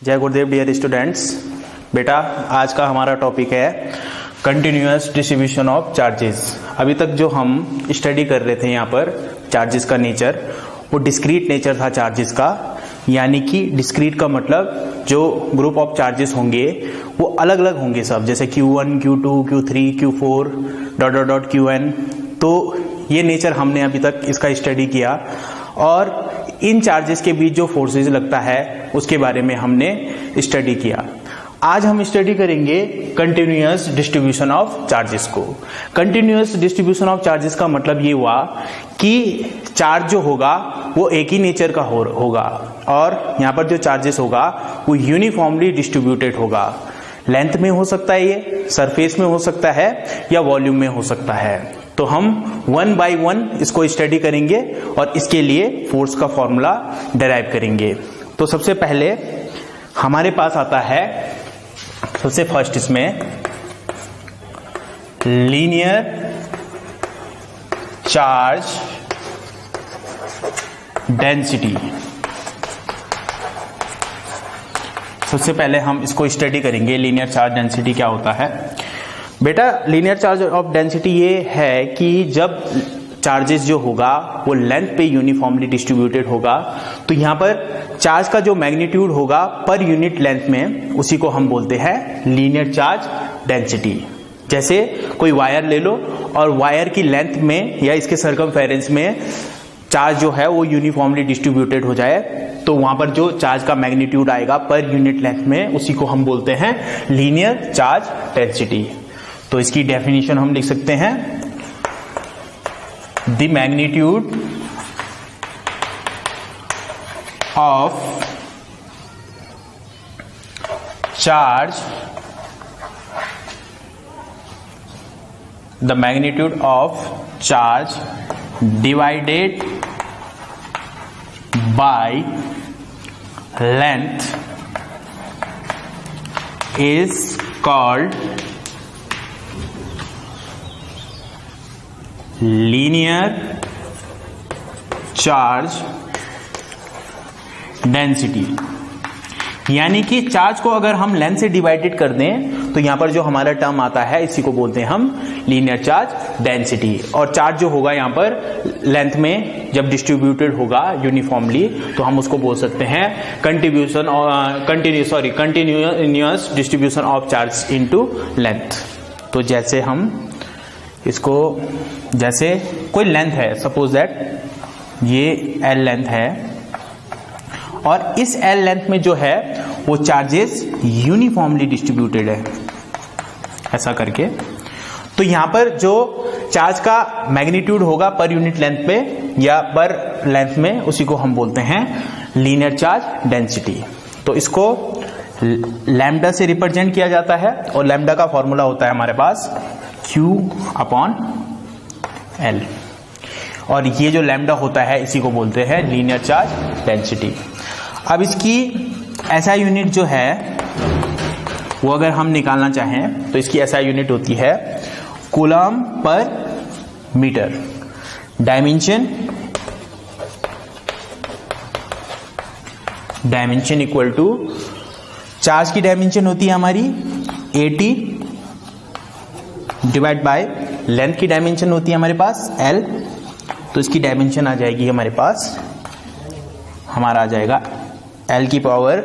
जय गुरुदेव dear students. बेटा आज का हमारा टॉपिक है कंटिन्यूअस डिस्ट्रीब्यूशन ऑफ चार्जेस। अभी तक जो हम स्टडी कर रहे थे यहाँ पर चार्जेस का नेचर, वो डिस्क्रीट नेचर था चार्जेस का। यानी कि डिस्क्रीट का मतलब जो ग्रुप ऑफ चार्जेस होंगे वो अलग अलग होंगे सब, जैसे Q1, Q2, Q3, Q4 dot dot dot Qn। तो ये नेचर हमने अभी तक इसका स्टडी किया और इन चार्जेस के बीच जो फोर्सेस लगता है उसके बारे में हमने स्टडी किया। आज हम स्टडी करेंगे कंटिन्यूअस डिस्ट्रीब्यूशन ऑफ चार्जेस को। कंटिन्यूअस डिस्ट्रीब्यूशन ऑफ चार्जेस का मतलब ये हुआ कि चार्ज जो होगा वो एक ही नेचर का होगा और यहाँ पर जो चार्जेस होगा वो यूनिफॉर्मली डिस्ट्रीब्यूटेड होगा। लेंथ में हो सकता है, ये सरफेस में हो सकता है या वॉल्यूम में हो सकता है। तो हम वन बाय वन इसको स्टडी करेंगे और इसके लिए फोर्स का फॉर्मूला डेराइव करेंगे। तो सबसे पहले हमारे पास आता है, सबसे फर्स्ट इसमें लीनियर चार्ज डेंसिटी। सबसे पहले हम इसको स्टडी करेंगे, लीनियर चार्ज डेंसिटी क्या होता है। बेटा लीनियर चार्ज ऑफ डेंसिटी ये है कि जब चार्जेस जो होगा वो लेंथ पे यूनिफॉर्मली डिस्ट्रीब्यूटेड होगा, तो यहाँ पर चार्ज का जो मैग्नीट्यूड होगा पर यूनिट लेंथ में, उसी को हम बोलते हैं लीनियर चार्ज डेंसिटी। जैसे कोई वायर ले लो और वायर की लेंथ में या इसके सर्कमफेरेंस में चार्ज जो है वो यूनिफॉर्मली डिस्ट्रीब्यूटेड हो जाए, तो वहां पर जो चार्ज का मैग्नीट्यूड आएगा पर यूनिट लेंथ में, उसी को हम बोलते हैं लीनियर चार्ज डेंसिटी। तो इसकी डेफिनेशन हम लिख सकते हैं, the magnitude of charge, the magnitude of charge divided by length is called linear charge density. यानी कि चार्ज को अगर हम लेंथ से डिवाइडेड कर दें तो यहां पर जो हमारा टर्म आता है इसी को बोलते हैं हम लीनियर चार्ज डेंसिटी। और चार्ज जो होगा यहां पर लेंथ में जब डिस्ट्रीब्यूटेड होगा यूनिफॉर्मली, तो हम उसको बोल सकते हैं continuous distribution of charge into length. तो जैसे हम इसको, जैसे कोई लेंथ है, सपोज दैट ये L लेंथ है और इस L लेंथ में जो है वो चार्जेस यूनिफॉर्मली डिस्ट्रीब्यूटेड है, ऐसा करके। तो यहां पर जो चार्ज का मैग्नीट्यूड होगा पर यूनिट लेंथ पे या पर लेंथ में, उसी को हम बोलते हैं लीनियर चार्ज डेंसिटी। तो इसको लैम्डा से रिप्रेजेंट किया जाता है और लैम्डा का फॉर्मूला होता है हमारे पास Q/L। और ये जो लैम्डा होता है इसी को बोलते हैं लीनियर चार्ज डेंसिटी। अब इसकी SI यूनिट जो है वो अगर हम निकालना चाहें तो इसकी SI यूनिट होती है coulomb per metre. Dimension equal to, charge की डायमेंशन होती है हमारी 80 डिवाइड बाय लेंथ की डायमेंशन होती है हमारे पास L। तो इसकी डायमेंशन आ जाएगी हमारे पास, हमारा आ जाएगा L की पावर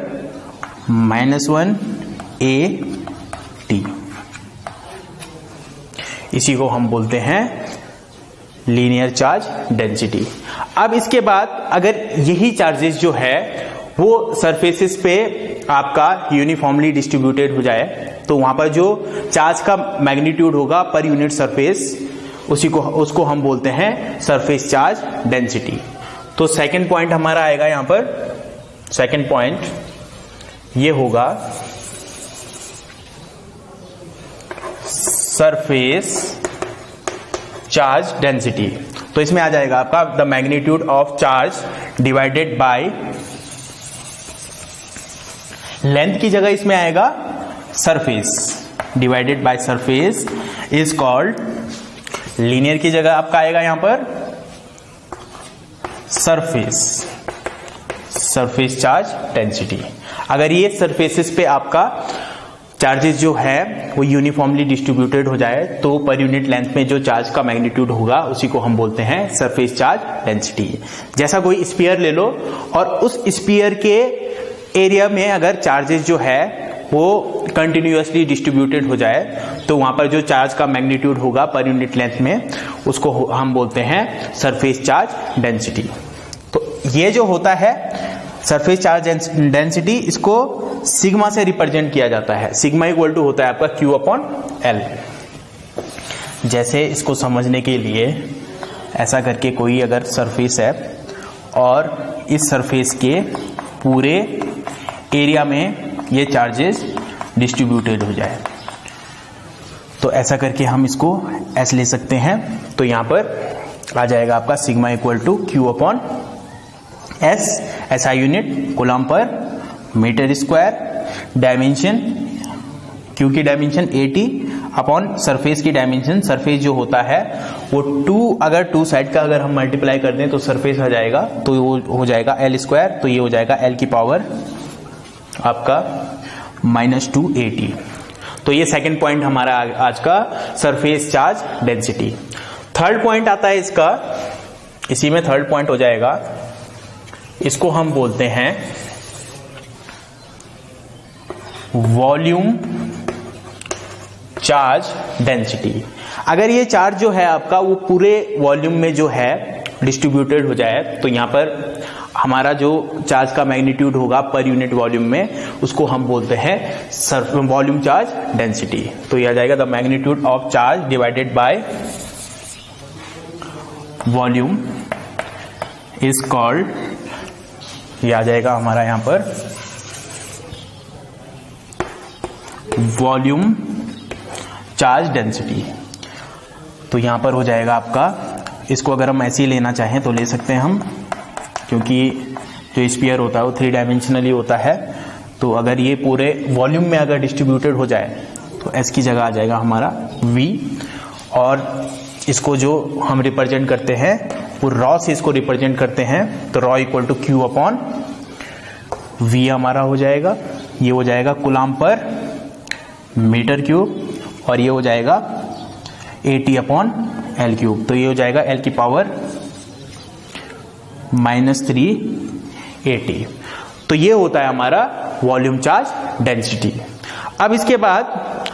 -1 AT। इसी को हम बोलते हैं लीनियर चार्ज डेंसिटी। अब इसके बाद अगर यही चार्जेस जो है वो सरफेसेस पे आपका यूनिफॉर्मली डिस्ट्रीब्यूटेड हो जाए, तो वहां पर जो चार्ज का मैग्नीट्यूड होगा पर यूनिट सरफेस, उसको हम बोलते हैं सरफेस चार्ज डेंसिटी। तो सेकंड पॉइंट हमारा आएगा यहां पर, सेकंड पॉइंट ये होगा सरफेस चार्ज डेंसिटी। तो इसमें आ जाएगा आपका the magnitude of charge divided by length की जगह इसमें आएगा surface, divided by surface is called, linear की जगह आपका आएगा यहां पर सरफेस चार्ज डेंसिटी। अगर ये सरफेसेस पे आपका चार्जेस जो है वो यूनिफॉर्मली डिस्ट्रीब्यूटेड हो जाए तो पर यूनिट लेंथ में जो चार्ज का मैग्नीट्यूड होगा उसी को हम बोलते हैं सरफेस चार्ज डेंसिटी। जैसा कोई स्फीयर ले लो और उस स्फीयर के एरिया में अगर चार्जेस जो है वो कंटिन्यूअसली डिस्ट्रीब्यूटेड हो जाए तो वहां पर जो चार्ज का मैग्नीट्यूड होगा पर यूनिट लेंथ में उसको हम बोलते हैं सरफेस चार्ज डेंसिटी। तो ये जो होता है सरफेस चार्ज डेंसिटी, इसको सिग्मा से रिप्रेजेंट किया जाता है। सिग्मा इक्वल टू होता है आपका Q अपॉन L। जैसे इसको समझने के लिए ऐसा करके कोई अगर सरफेस है और इस सरफेस के पूरे एरिया में ये चार्जेस डिस्ट्रीब्यूटेड हो जाए तो ऐसा करके हम इसको ऐसे ले सकते हैं। तो यहां पर आ जाएगा आपका sigma equal to Q upon S, SI unit coulomb per metre square, dimension Q की डायमेंशन 80 अपॉन सरफेस की डायमेंशन। सरफेस जो होता है वो 2, अगर 2 साइड का अगर हम मल्टीप्लाई कर दें तो सरफेस आ जाएगा तो वो हो जाएगा L स्क्वायर, तो ये हो जाएगा L की पावर आपका -280। तो ये सेकंड पॉइंट हमारा आज का surface charge density. Third point आता है इसका, इसी में थर्ड पॉइंट हो जाएगा, इसको हम बोलते हैं वॉल्यूम चार्ज डेंसिटी। अगर ये चार्ज जो है आपका वो पूरे वॉल्यूम में जो है डिस्ट्रीब्यूटेड हो जाए तो यहां पर हमारा जो चार्ज का मैग्नीट्यूड होगा पर यूनिट वॉल्यूम में उसको हम बोलते हैं वॉल्यूम चार्ज डेंसिटी। तो यह आ जाएगा the magnitude of charge divided by volume is called, ये आ जाएगा हमारा यहां पर वॉल्यूम चार्ज डेंसिटी। तो यहां पर हो जाएगा आपका, इसको अगर हम ऐसे ही लेना चाहें तो ले सकते हैं हम, क्योंकि जो स्फीयर होता है वो 3 डायमेंशनली होता है। तो अगर ये पूरे वॉल्यूम में अगर डिस्ट्रीब्यूटेड हो जाए तो S की जगह आ जाएगा हमारा V, और इसको जो हम रिप्रेजेंट करते हैं वो रॉ से इसको रिप्रेजेंट करते हैं। तो rho equal to Q upon V हमारा हो जाएगा, ये हो जाएगा कूलम पर मीटर क्यूब, और ये हो जाएगा 80 अपॉन L क्यूब। तो ये हो जाएगा L की पावर -380। तो ये होता है हमारा वॉल्यूम चार्ज डेंसिटी। अब इसके बाद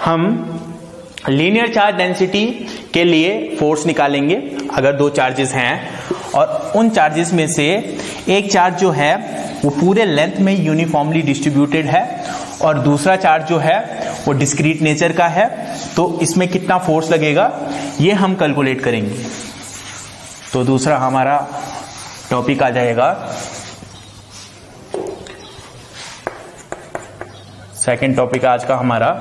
हम लीनियर चार्ज डेंसिटी के लिए फोर्स निकालेंगे। अगर 2 चार्जेस हैं और उन चार्जेस में से एक चार्ज जो है वो पूरे लेंथ में यूनिफॉर्मली डिस्ट्रीब्यूटेड है और दूसरा चार्ज जो है वो डिस्क्रीट नेचर का है, तो इसमें कितना फोर्स लगेगा ये हम कैलकुलेट करेंगे। तो दूसरा हमारा टॉपिक आ जाएगा, सेकंड टॉपिक आज का हमारा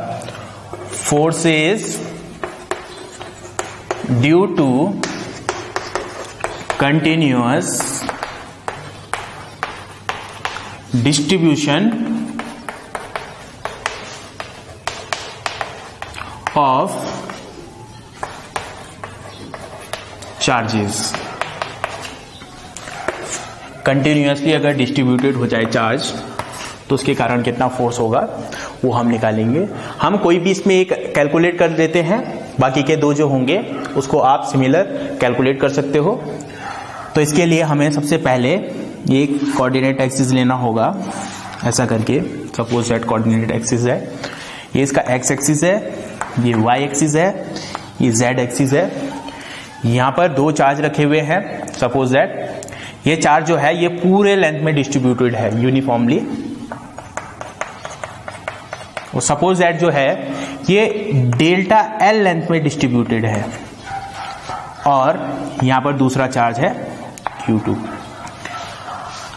forces due to continuous distribution of charges. Continuously अगर डिस्ट्रीब्यूटेड हो जाए चार्ज तो उसके कारण कितना फोर्स होगा वो हम निकालेंगे। हम कोई भी इसमें एक कैलकुलेट कर देते हैं, बाकी के 2 जो होंगे उसको आप सिमिलर कैलकुलेट कर सकते हो। तो इसके लिए हमें सबसे पहले ये कोऑर्डिनेट एक्सिस लेना होगा, ऐसा करके। सपोज दैट कोऑर्डिनेट एक्सिस है, ये इसका एक्स एक्सिस है, ये वाई एक्सिस है, ये जेड एक्सिस है। यहां पर 2 चार्ज रखे हुए हैं। सपोज दैट ये चार्ज जो है ये पूरे लेंथ में डिस्ट्रीब्यूटेड है यूनिफॉर्मली, और सपोज दैट जो है ये डेल्टा एल लेंथ में डिस्ट्रीब्यूटेड है, और यहां पर दूसरा चार्ज है Q2।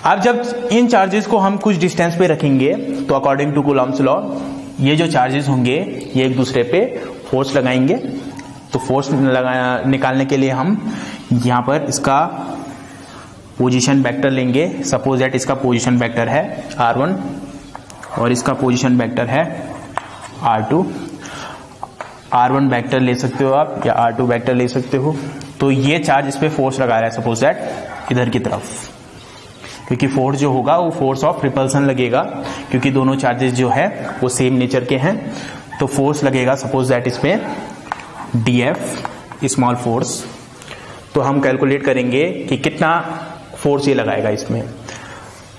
अब जब इन चार्जेस को हम कुछ डिस्टेंस पे रखेंगे तो अकॉर्डिंग टू कूलम्स लॉ ये जो चार्जेस होंगे ये एक दूसरे पे फोर्स लगाएंगे। तो फोर्स निकालने के लिए हम यहां पर इसका पोजीशन वेक्टर लेंगे। सपोज दैट इसका पोजीशन वेक्टर है R1 और इसका पोजीशन वेक्टर है R2। R1 वेक्टर ले सकते हो आप या R2 वेक्टर ले सकते हो। तो ये चार्ज इस पे फोर्स लगा रहा है सपोज दैट इधर की तरफ, क्योंकि फोर्स जो होगा वो फोर्स ऑफ रिपल्सन लगेगा, क्योंकि दोनों चार्जेस जो है वो सेम नेचर के हैं। तो फोर्स लगेगा सपोज दैट इसमें dF स्मॉल फोर्स। तो हम कैलकुलेट करेंगे कि कितना फोर्स ये लगाएगा इसमें।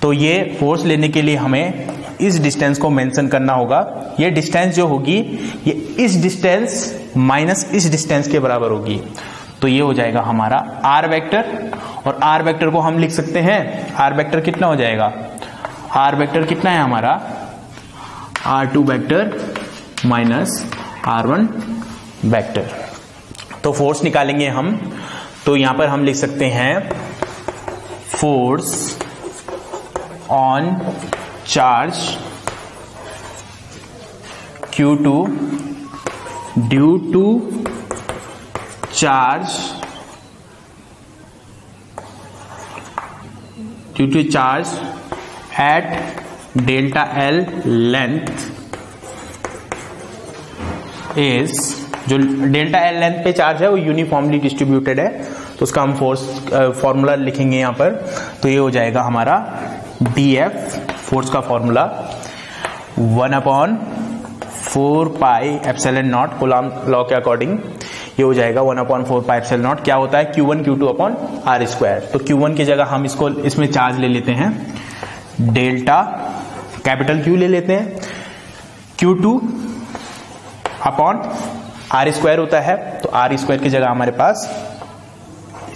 तो ये फोर्स लेने के लिए हमें इस डिस्टेंस को मेंशन करना होगा। ये डिस्टेंस जो होगी ये इस डिस्टेंस माइनस इस डिस्टेंस के बराबर होगी। तो ये हो जाएगा हमारा r वेक्टर, और r वेक्टर को हम लिख सकते हैं, r वेक्टर कितना हो जाएगा, r वेक्टर कितना है हमारा, r2 vector minus r1 vector. तो फोर्स निकालेंगे हम, तो यहां पर हम लिख सकते हैं force on charge Q2 due to charge at delta L length is, जो डेल्टा L लेंथ पे चार्ज है वो यूनिफॉर्मली डिस्ट्रीब्यूटेड है, तो उसका हम फोर्स फॉर्मूला लिखेंगे यहां पर। तो ये हो जाएगा हमारा dF, फोर्स का formula 1/4 pi epsilon not Coulomb law के अकॉर्डिंग ये हो जाएगा 1/4 पाई एप्सिलॉन नॉट। क्या होता है Q1 Q2 upon R square. तो Q1 की जगह हम इसको इसमें चार्ज ले लेते हैं डेल्टा कैपिटल Q ले लेते हैं, Q2 अपॉन R स्क्वायर होता है, तो R स्क्वायर की जगह हमारे पास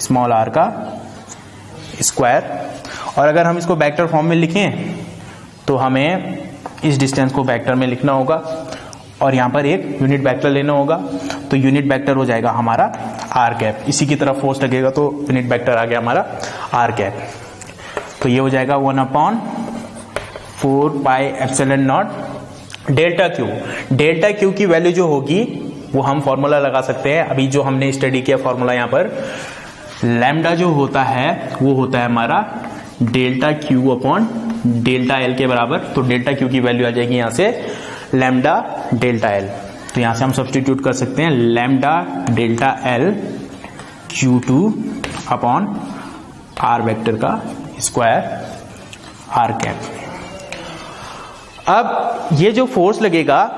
स्मॉल r का स्क्वायर। और अगर हम इसको वेक्टर फॉर्म में लिखें तो हमें इस डिस्टेंस को वेक्टर में लिखना होगा और यहां पर एक यूनिट वेक्टर लेना होगा। तो यूनिट वेक्टर हो जाएगा हमारा r कैप, इसी की तरफ फोर्स लगेगा तो यूनिट वेक्टर आ गया हमारा r कैप। तो ये हो जाएगा 1/4 pi epsilon not delta Q। Delta Q की वैल्यू जो होगी वो हम फॉर्मूला लगा सकते हैं, अभी जो हमने स्टडी किया फॉर्मूला यहाँ पर, लैम्डा जो होता है वो होता है हमारा delta Q upon delta L के बराबर। तो डेल्टा Q की वैल्यू आ जाएगी यहाँ से लैम्डा डेल्टा L। तो यहाँ से हम सब्स्टिट्यूट कर सकते हैं lambda delta L Q2 upon R vector का स्क्वायर R कैप। अब ये जो फोर्स लगेगा,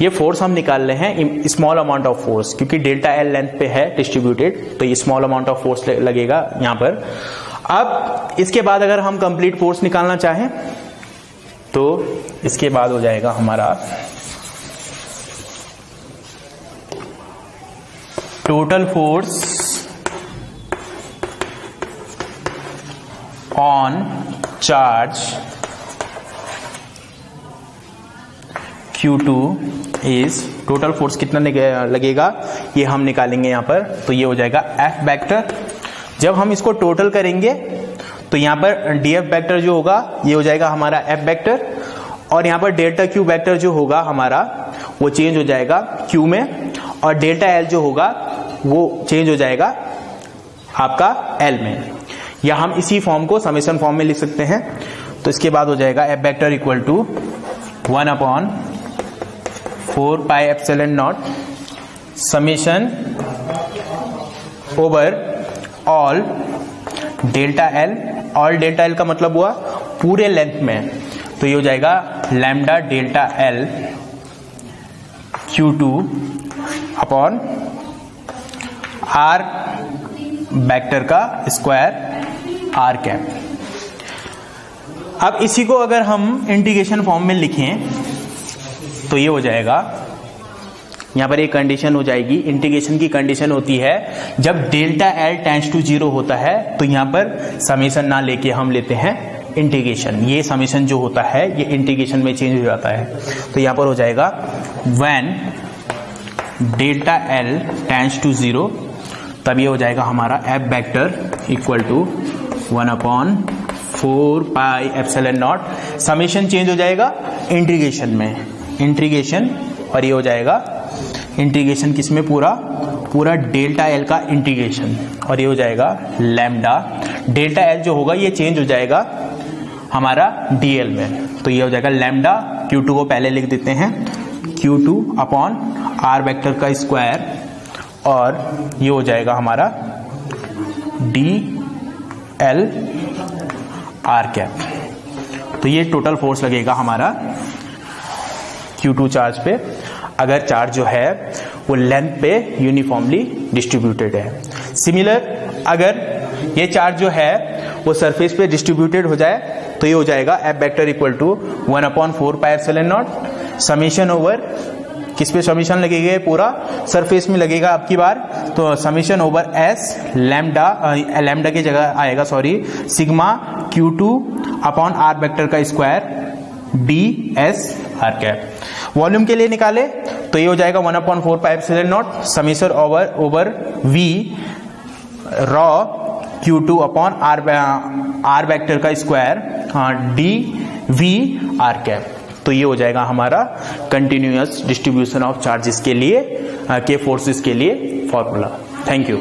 ये फोर्स हम निकाल रहे हैं स्मॉल अमाउंट ऑफ फोर्स, क्योंकि डेल्टा L लेंथ पे है डिस्ट्रीब्यूटेड, तो ये स्मॉल अमाउंट ऑफ फोर्स लगेगा यहां पर। अब इसके बाद अगर हम कंप्लीट फोर्स निकालना चाहें तो इसके बाद हो जाएगा हमारा total force on charge Q2 is, total force कितना लगेगा ये हम निकालेंगे यहां पर। तो ये हो जाएगा F वेक्टर। जब हम इसको टोटल करेंगे तो यहां पर dF वेक्टर जो होगा ये हो जाएगा हमारा F वेक्टर, और यहां पर डेल्टा Q वेक्टर जो होगा हमारा वो चेंज हो जाएगा Q में, और डेल्टा L जो होगा वो चेंज हो जाएगा आपका L में, या हम इसी फॉर्म को समेशन फॉर्म में लिख सकते हैं। तो इसके बाद हो जाएगा F vector equal to 1/4 pi epsilon naught summation over all delta L। All delta L का मतलब हुआ पूरे लेंथ में, तो ये हो जाएगा lambda delta L Q2 upon R vector का स्क्वायर R कैप। अब इसी को अगर हम इंटीग्रेशन फॉर्म में लिखें तो ये हो जाएगा, यहां पर एक कंडीशन हो जाएगी, इंटीग्रेशन की कंडीशन होती है जब डेल्टा L टेंड्स टू 0 होता है तो यहां पर समेशन ना लेके हम लेते हैं इंटीग्रेशन। ये समेशन जो होता है ये इंटीग्रेशन में चेंज हो जाता है। तो यहां पर हो जाएगा when delta L tends to 0, तब ये हो जाएगा हमारा F vector equal to 1/4 pi epsilon naught, summation change हो जाएगा इंटीग्रेशन में, इंटीग्रेशन, और ये हो जाएगा इंटीग्रेशन किसमें, पूरा डेल्टा L का इंटीग्रेशन, और ये हो जाएगा लैम्डा डेल्टा L जो होगा ये चेंज हो जाएगा हमारा DL में। तो ये हो जाएगा लैम्डा Q2 को पहले लिख देते हैं Q2 अपॉन R वेक्टर का स्क्वायर, और ये हो जाएगा हमारा DL आर कैप। तो ये टोटल फोर्स लगेगा हमारा Q2 चार्ज पे, अगर चार्ज जो है वो लेंथ पे यूनिफॉर्मली डिस्ट्रीब्यूटेड है। सिमिलर अगर ये चार्ज जो है वो सरफेस पे डिस्ट्रीब्यूटेड हो जाए तो ये हो जाएगा F vector equal to 1/4 pi epsilon naught summation over, किस पे समीशन लगेगा, पूरा सरफेस में लगेगा आपकी बार, तो समीशन ओवर एस लैम्डा की जगह आएगा sigma Q2 upon R vector का square D S R cap. Volume के लिए निकाले तो ये हो जाएगा 1/4 pi epsilon naught summation over V rho Q2 upon R vector का square D V R cap. तो ये हो जाएगा हमारा कंटिन्यूअस डिस्ट्रीब्यूशन ऑफ चार्जेस के लिए के फोर्सेस के लिए फॉर्मूला। Thank you.